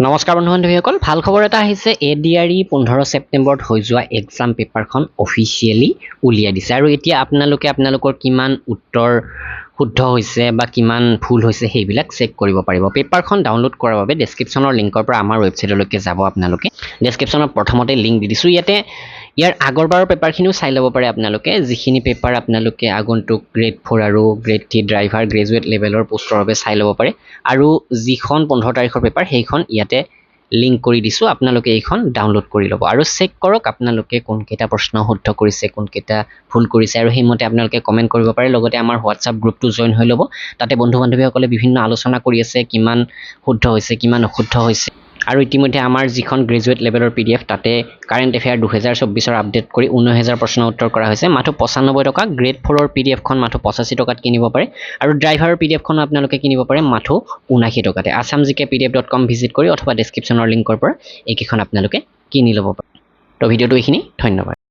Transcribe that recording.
নমস্কাৰ বন্ধু বান্ধৱীসকল, ভাল খবৰ এটা আহিছে। এডিআৰই 15 ছেপ্টেম্বৰত হৈ যোৱা এক্সাম পেপাৰখন অফিচিয়েলি উলিয়াই দিছে আৰু এতিয়া আপোনালোকৰ কিমান উত্তৰ শুদ্ধ হৈছে বা কিমান ভুল হৈছে সেইবিলাক চেক কৰিব পাৰিব। পেপাৰখন ডাউনলোড কৰাৰ বাবে ডেছক্ৰিপশ্যনৰ লিংকৰ পৰা আমাৰ ৱেবছাইটলৈকে যাব। আপোনালোকে ডেছক্ৰিপশ্যনত প্ৰথমতে লিংক দি দিছোঁ। ইয়াৰ আগৰবাৰৰ পেপাৰখিনিও চাই ল'ব পাৰে আপোনালোকে, যিখিনি পেপাৰ আপোনালোকে আগন্তুক গ্ৰেড 4 আৰু গ্ৰেড 3 ড্ৰাইভাৰ গ্ৰেজুৱেট লেভেলৰ পোষ্টৰ বাবে চাই ল'ব পাৰে। আৰু যিখন 15 তাৰিখৰ পেপাৰ সেইখন ইয়াতে লিংক কৰি দিছোঁ, আপোনালোকে এইখন ডাউনলোড কৰি ল'ব আৰু চেক কৰক আপোনালোকে কোনকেইটা প্ৰশ্ন শুদ্ধ কৰিছে, কোনকেইটা ভুল কৰিছে, আৰু সেইমতে আপোনালোকে কমেণ্ট কৰিব পাৰে। লগতে আমাৰ হোৱাটছআপ গ্ৰুপটো জইন হৈ ল'ব। তাতে বন্ধু বান্ধৱীসকলে বিভিন্ন আলোচনা কৰি আছে, কিমান শুদ্ধ হৈছে কিমান অশুদ্ধ হৈছে। আৰু ইতিমধ্যে আমাৰ যিখন গ্ৰেজুৱেট লেভেলৰ PDF, তাতে কাৰেণ্ট এফেয়াৰ 2024ৰ আপডেট কৰি 19,000 প্ৰশ্ন উত্তৰ কৰা হৈছে। মাথো 95 টকা। গ্ৰেড 4ৰ PDFখন মাথো 85 টকাত কিনিব পাৰে আৰু ড্ৰাইভাৰৰ PDFখনো আপোনালোকে কিনিব পাৰে মাথো 79 টকাতে। assamgkpdf.com ভিজিট কৰি অথবা ডেছক্ৰিপশ্যনৰ লিংকৰ পৰা এইকেইখন আপোনালোকে কিনি ল'ব পাৰে। তো ভিডিঅ'টো এইখিনি, ধন্যবাদ।